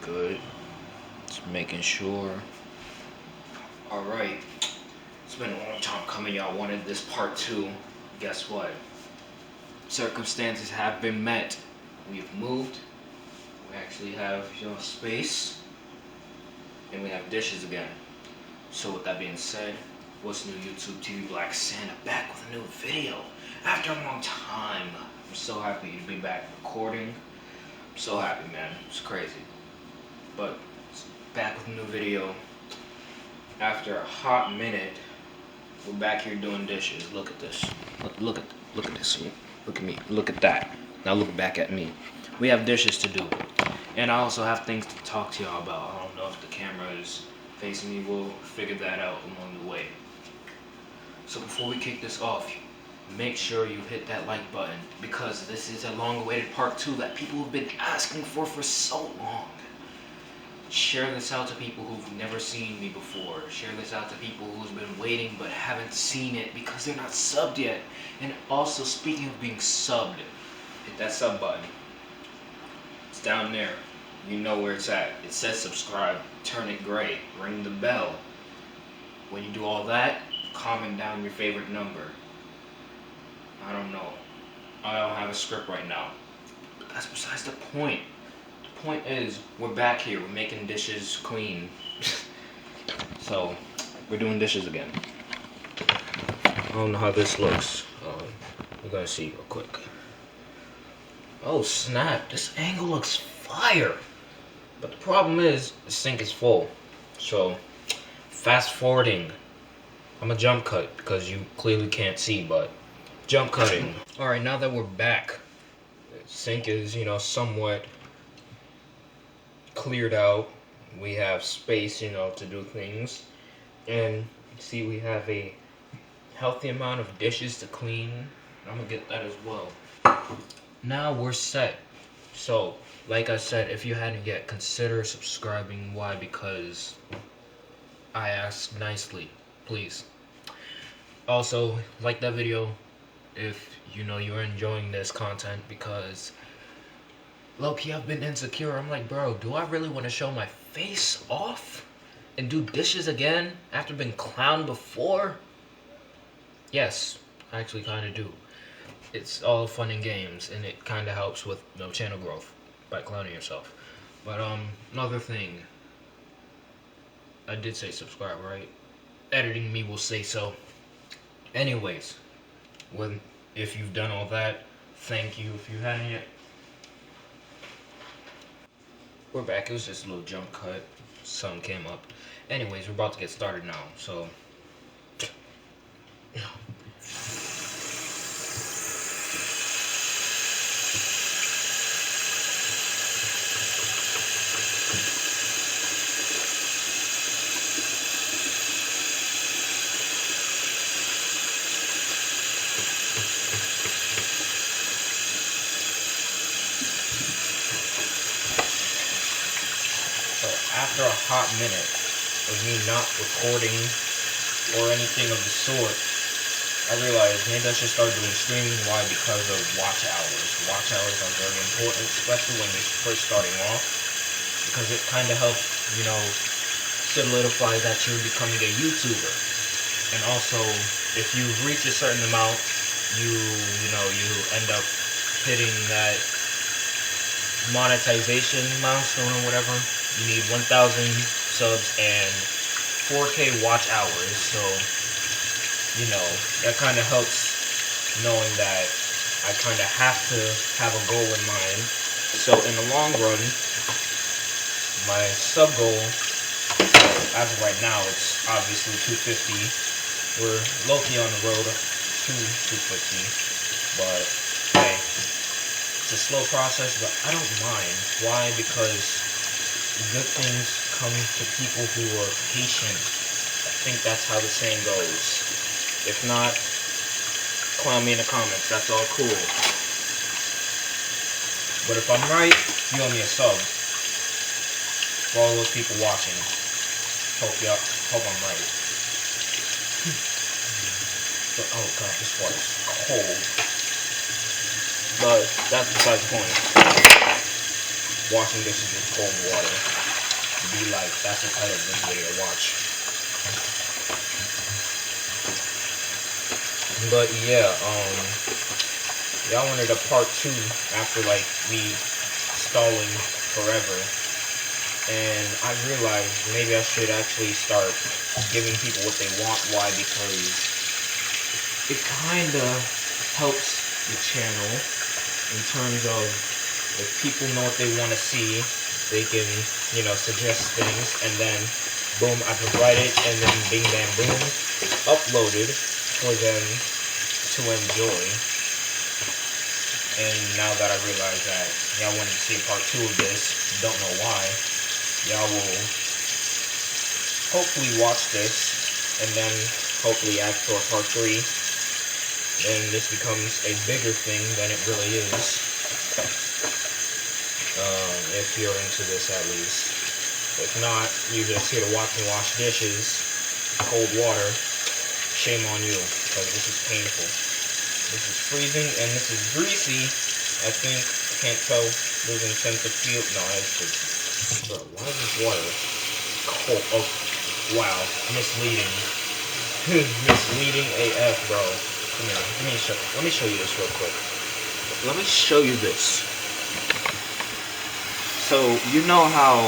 good. Just making sure. Alright. It's been a long time coming. Y'all wanted this part 2. Guess what? Circumstances have been met. We've moved. We actually have, space. And we have dishes again. So with that being said, what's new, YouTube TV? Black Santa back with a new video after a long time. I'm so happy to be back recording. I'm so happy, man. It's crazy. But back with a new video. After a hot minute, we're back here doing dishes. Look at this. Look at this. Look at me. Look at that. Now look back at me. We have dishes to do. And I also have things to talk to y'all about. I don't know if the camera is facing me. We'll figure that out along the way. So before we kick this off, make sure you hit that like button, because this is a long-awaited part 2 that people have been asking for so long. Share this out to people who've never seen me before. Share this out to people who've been waiting but haven't seen it because they're not subbed yet. And also, speaking of being subbed, hit that sub button. It's down there. You know where it's at. It says subscribe. Turn it gray. Ring the bell. When you do all that, comment down your favorite number. I don't know. I don't have a script right now. But that's besides the point. The point is, we're back here. We're making dishes clean. So, we're doing dishes again. I don't know how this looks. We're gonna see real quick. Oh snap, this angle looks fire. But the problem is, the sink is full. So, fast forwarding. I'm a jump cut because you clearly can't see, but jump cutting. Alright, now that we're back, the sink is, somewhat cleared out. We have space, to do things. And see, we have a healthy amount of dishes to clean. I'm gonna get that as well. Now we're set. So, like I said, if you hadn't yet, consider subscribing. Why? Because I asked nicely. Please. Also, like that video if you're enjoying this content, because low-key I've been insecure. I'm like, bro, do I really want to show my face off and do dishes again after being clowned before? Yes, I actually kind of do. It's all fun and games, and it kind of helps with channel growth by clowning yourself. But another thing, I did say subscribe, right? Editing me will say so. Anyways, if you've done all that, thank you. If you hadn't yet, we're back. It was just a little jump cut. Sun came up. Anyways, we're about to get started now. So, after a hot minute of me not recording or anything of the sort, I realized maybe I should start doing streaming. Why? Because of watch hours. Watch hours are very important, especially when you're first starting off, because it kind of helps, solidify that you're becoming a YouTuber. And also, if you reach a certain amount, you end up hitting that monetization milestone or whatever. You need 1,000 subs and 4K watch hours, so, that kind of helps knowing that I kind of have to have a goal in mind. So in the long run, my sub goal, as of right now, it's obviously 250. We're low-key on the road to 250, but hey, it's a slow process, but I don't mind. Why? Because good things come to people who are patient. I think that's how the saying goes. If not, clown me in the comments. That's all cool. But if I'm right, you owe me a sub. For all those people watching, hope I'm right. But oh god, this water's cold. But that's besides the point. washing dishes with cold water be like. That's the title of this video. Watch. But yeah, y'all wanted a part 2 after like me stalling forever, and I realized maybe I should actually start giving people what they want. Why? Because it kinda helps the channel in terms of if people know what they want to see, they can, you know, suggest things, and then boom, I provide it, and then bing bam boom, it's uploaded for them to enjoy. And now that I realize that y'all wanted to see a part 2 of this, don't know why, y'all will hopefully watch this, and then hopefully ask for a part 3, and this becomes a bigger thing than it really is. If you're into this at least. If not, you're just here to watch me wash dishes, cold water, shame on you, because this is painful. This is freezing, and this is greasy. I think, can't tell, losing sense of feel. No, it's just, bro, why is this water cold? Oh, wow, misleading. Misleading AF, bro. Come here, let me show you this real quick. Let me show you this. So, you know how,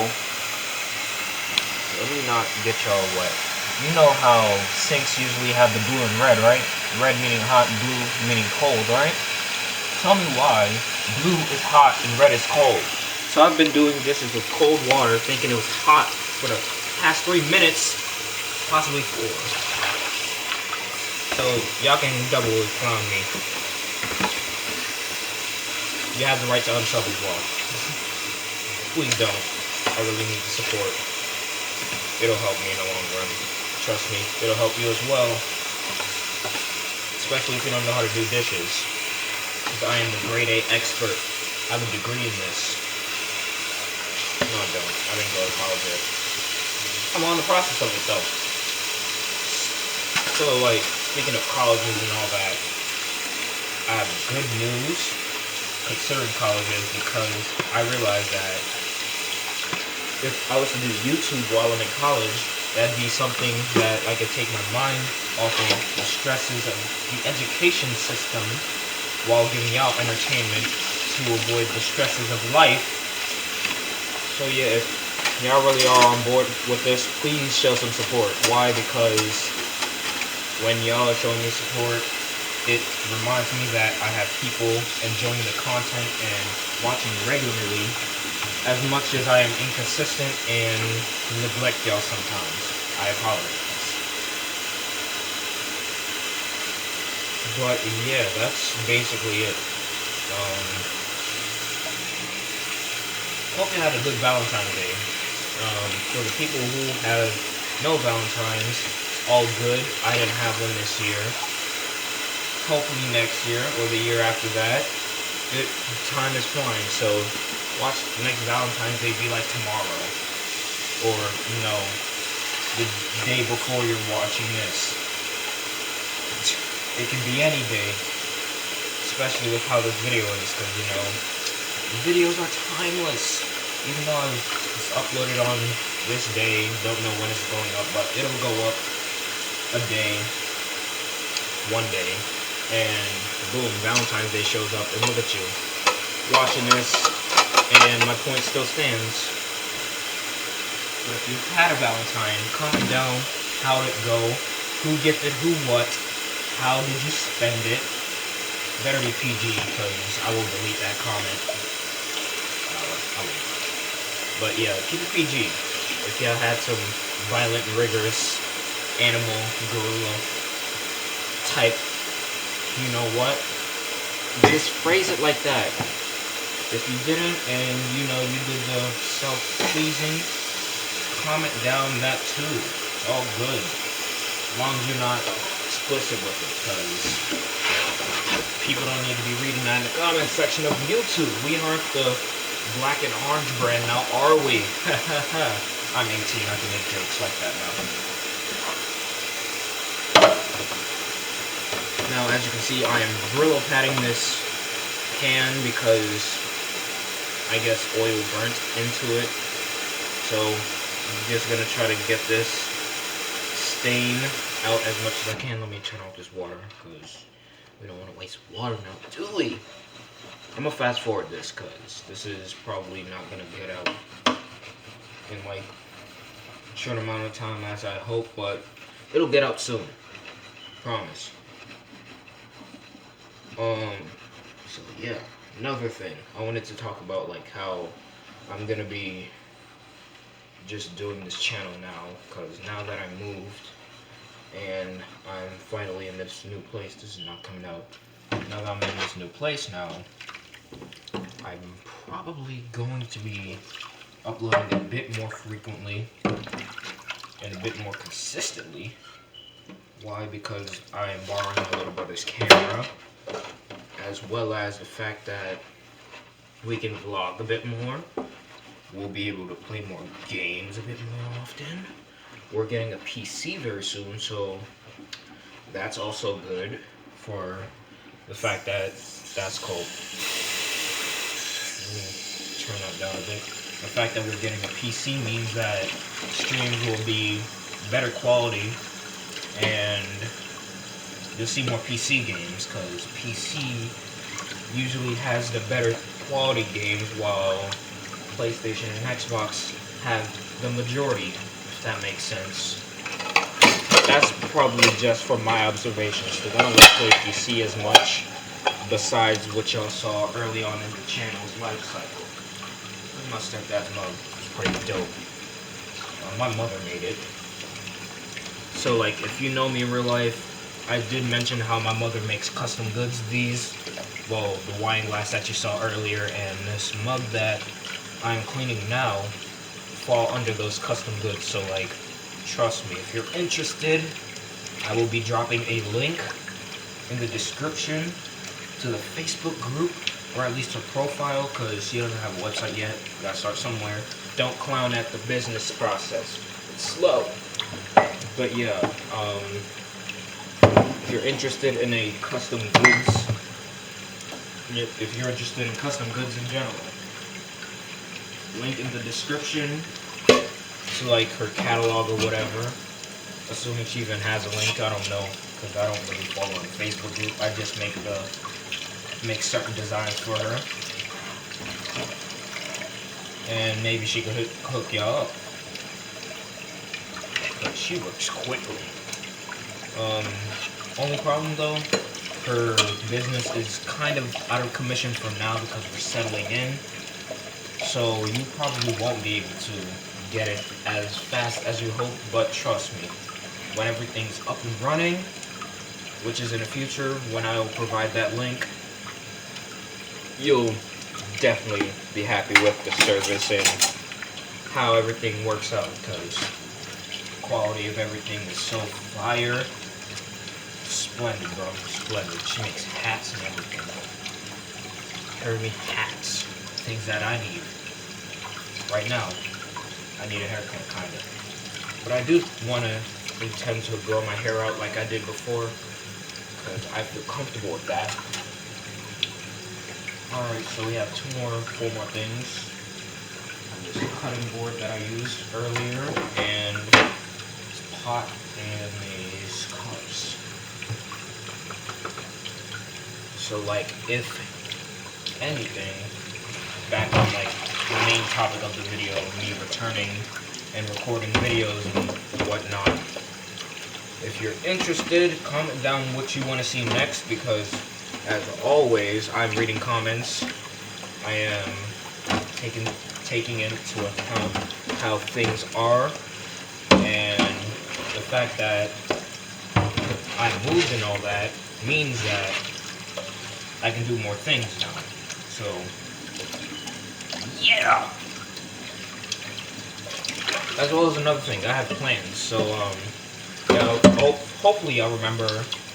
let me not get y'all wet. You know how sinks usually have the blue and red, right? Red meaning hot, blue meaning cold, right? Tell me why blue is hot and red is cold. So I've been doing dishes with cold water thinking it was hot for the past 3 minutes, possibly 4. So y'all can double clown me. You have the right to unsub as well. Please don't. I really need the support. It'll help me in the long run. Trust me, it'll help you as well. Especially if you don't know how to do dishes. Because I am the grade A expert. I have a degree in this. No, I don't. I didn't go to college yet. I'm on the process of it though. So like, speaking of colleges and all that, I have good news concerning colleges, because I realized that if I was to do YouTube while I'm in college, that'd be something that I could take my mind off of the stresses of the education system while giving y'all entertainment to avoid the stresses of life. So yeah, if y'all really are on board with this, please show some support. Why? Because when y'all are showing me support, it reminds me that I have people enjoying the content and watching regularly, as much as I am inconsistent and neglect y'all sometimes. I apologize. But yeah, that's basically it. Hope you had a good Valentine's Day. For the people who have no Valentines, all good. I didn't have one this year. Hopefully next year or the year after that. Time is flying, so watch the next Valentine's Day be like tomorrow, or you know, the day before you're watching this. It can be any day, especially with how this video is, because you know, videos are timeless. Even though it's uploaded on this day, don't know when it's going up, but it'll go up a day, one day, and boom, Valentine's Day shows up, and look at you watching this, and my point still stands. But if you had a Valentine, comment down how did it go, who gifted who what, how did you spend it. Better be PG, because I will delete that comment. But yeah, keep it PG. If y'all had some violent, rigorous, animal, gorilla type, you know what? Just phrase it like that. If you didn't, and you know you did the self-pleasing, comment down that too. It's all good. As long as you're not explicit with it, because people don't need to be reading that in the comment section of YouTube. We aren't the black and orange brand now, are we? I'm 18, I can make jokes like that now. Now, as you can see, I am Brillo padding this pan because I guess, oil burnt into it. So I'm just gonna try to get this stain out as much as I can. Let me turn off this water because we don't want to waste water now, do we? I'm gonna fast forward this because this is probably not gonna get out in like a short amount of time as I hope, but it'll get out soon. Promise. So yeah, another thing I wanted to talk about, like how I'm gonna be just doing this channel now, because now that I moved and I'm finally in this new place. This is not coming out. Now that I'm in this new place now, I'm probably going to be uploading a bit more frequently and a bit more consistently. Why? Because I am borrowing my little brother's camera, as well as the fact that we can vlog a bit more. We'll be able to play more games a bit more often. We're getting a PC very soon, so that's also good for the fact that that's cold. Let me turn that down a bit. The fact that we're getting a PC means that streams will be better quality and you'll see more PC games, because PC usually has the better quality games while PlayStation and Xbox have the majority, if that makes sense. That's probably just from my observations, because I don't really play PC as much, besides what y'all saw early on in the channel's life cycle. My stepdad's mug is pretty dope. My mother made it. So, like, if you know me in real life, I did mention how my mother makes custom goods. These, well, the wine glass that you saw earlier and this mug that I'm cleaning now fall under those custom goods. So, like, trust me, if you're interested, I will be dropping a link in the description to the Facebook group, or at least her profile, because she doesn't have a website yet. Gotta start somewhere. Don't clown at the business process. It's slow. But yeah, if you're interested in a custom goods, if you're interested in custom goods in general, link in the description to like her catalog or whatever. Assuming she even has a link, I don't know, because I don't really follow her Facebook group. I just make certain designs for her, and maybe she could hook y'all up. But she works quickly. Only problem though, her business is kind of out of commission for now because we're settling in. So you probably won't be able to get it as fast as you hope, but trust me, when everything's up and running, which is in the future, when I'll provide that link, you'll definitely be happy with the service and how everything works out, because quality of everything is so fire. Splendid, bro. Splendid. She makes hats and everything. Hear me? Hats. Things that I need. Right now, I need a haircut, kinda. But I do intend to grow my hair out like I did before, because I feel comfortable with that. Alright, so we have four more things. This cutting board that I used earlier, and this pot, and these cups. So, like, if anything, back on, like, the main topic of the video, me returning and recording videos and whatnot, if you're interested, comment down what you want to see next, because as always, I'm reading comments. I am taking into account how things are, and the fact that I moved and all that means that I can do more things now. So, yeah! As well as another thing, I have plans. So, hopefully y'all remember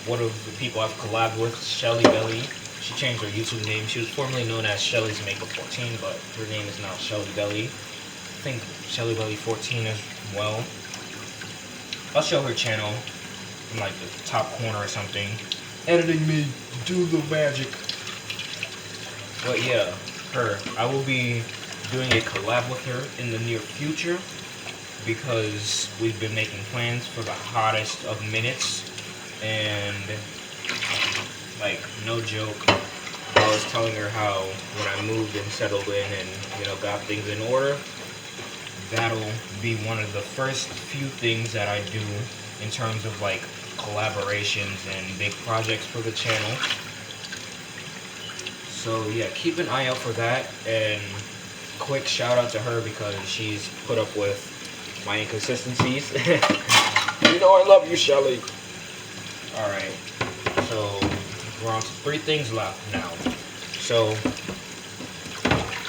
one of the people I've collabed with, Shelly Belly. She changed her YouTube name. She was formerly known as Shelly's Makeup 14, but her name is now Shelly Belly. I think Shelly Belly 14 as well. I'll show her channel in like the top corner or something. Editing me, do the magic. But yeah, her. I will be doing a collab with her in the near future because we've been making plans for the hottest of minutes, and like, no joke, I was telling her how when I moved and settled in and, you know, got things in order, that'll be one of the first few things that I do in terms of like collaborations and big projects for the channel. So yeah, keep an eye out for that, and quick shout out to her because she's put up with my inconsistencies. You know I love you, Shelly. Alright, so we're on to 3 things left now. So,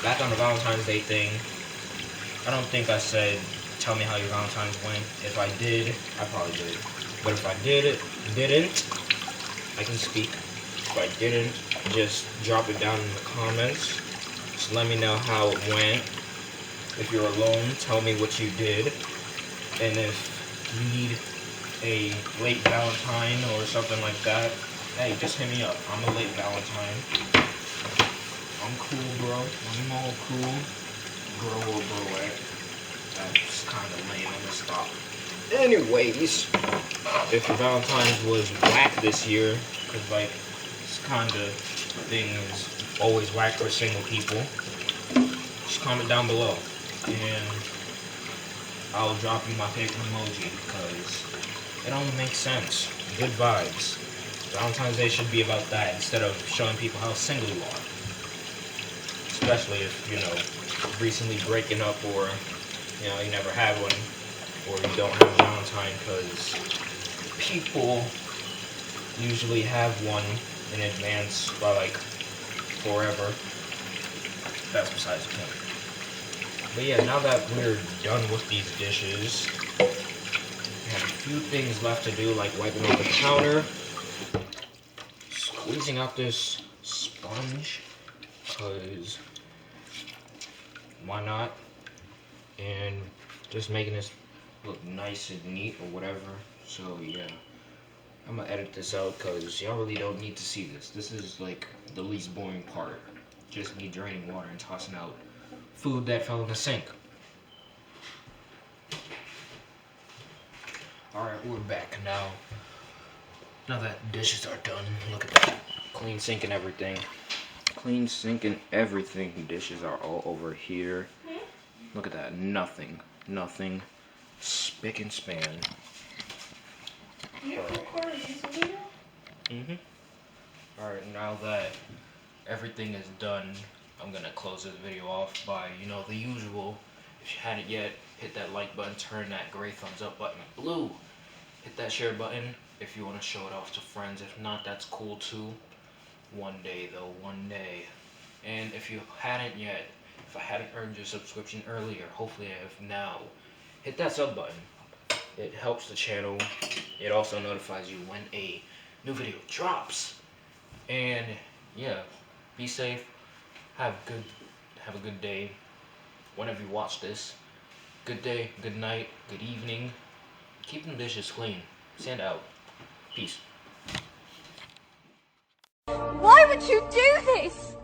back on the Valentine's Day thing, I don't think I said, tell me how your Valentine's went. If I did, I probably did. But if I didn't, I can speak. If I didn't, just drop it down in the comments. Just let me know how it went. If you're alone, tell me what you did. And if you need a late Valentine or something like that, hey, just hit me up. I'm a late Valentine. I'm cool, bro. I'm all cool. Bro or broette. That's kind of lame. I'm gonna stop. Anyways, if your Valentine's was whack this year, because like this kind of thing is always whack for single people, just comment down below and I'll drop you my favorite emoji because it only makes sense. Good vibes. Valentine's Day should be about that instead of showing people how single you are. Especially if, you know, recently breaking up, or, you know, you never had one, or you don't have a Valentine, because people usually have one in advance by like forever. That's besides the point. But yeah, now that we're done with these dishes, we have a few things left to do, like wiping off the counter, squeezing out this sponge, because why not, and just making this look nice and neat or whatever. So yeah, I'm gonna edit this out because y'all really don't need to see this. This is like the least boring part, just me draining water and tossing out food that fell in the sink. Alright, we're back now. Now that dishes are done, look at that. Clean sink and everything. Clean sink and everything. Dishes are all over here. Look at that. Nothing. Nothing. Spick and span. You recorded this video? Alright, now that everything is done, I'm gonna close this video off by, you know, the usual. If you hadn't yet, hit that like button, turn that gray thumbs up button blue. Hit that share button if you want to show it off to friends. If not, that's cool too. One day though, one day. And if you hadn't yet, if I hadn't earned your subscription earlier, hopefully I have now, hit that sub button. It helps the channel. It also notifies you when a new video drops. And yeah, be safe. Have a good day. Whenever you watch this. Good day, good night, good evening. Keep them dishes clean. Send out. Peace. Why would you do this?